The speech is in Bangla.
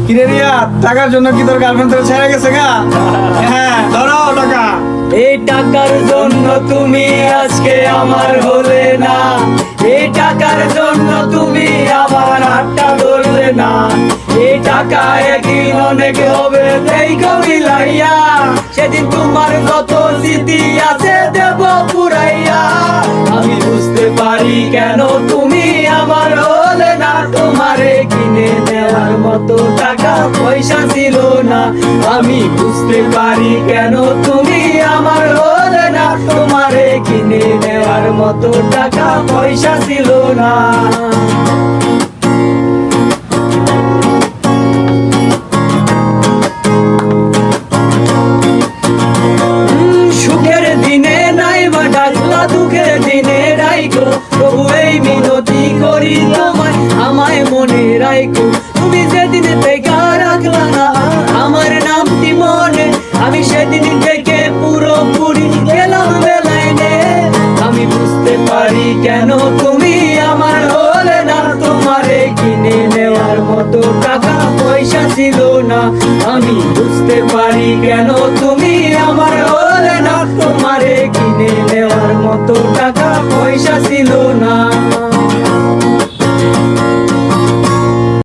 কিরে রিয়া, টাকার জন্য কি তোর গার্লফ্রেন্ড তোর ছেড়ে গেছে গা? হ্যাঁ, ধরো টাকা। এই টাকার জন্য তুমি আজকে আমার হলে না, এই টাকার জন্য তুমি আমার হাতটা ধরলে না। এই টাকা একদিন অনেক হবে দেখো মিলাইয়া, সেদিন তোমার কত স্মৃতি আছে দেব পুরাইয়া। আমি বুঝতে পারি কেন তুমি আমার হলে না, তোমারে কিনে নেওয়ার মতো টাকা পয়সা ছিল না। আমি বুঝতে পারি কেন তুমি আমার হলে না, তোমারে কিনে নেওয়ার মতো টাকা পয়সা ছিল না। সুখের দিনে নাই বা ডাকলা, দুঃখের দিনে রাইখো প্রভু, এই মিনতি করি তোমায় আমায় মনে রাইখো। তুমি যেদিন থেকে রাখলা না আমার নামটি মনে, আমি সেদিন থেকে পুরোপুরি গেলাম বেলাইনে। আমি বুঝতে পারি কেন তুমি আমার হলে না, তোমারে কিনে নেওয়ার মতো টাকা পয়সা ছিল না। আমি বুঝতে পারি কেন তুমি আমার হলে না, তোমারে কিনে নেওয়ার মতো টাকা পয়সা ছিল না।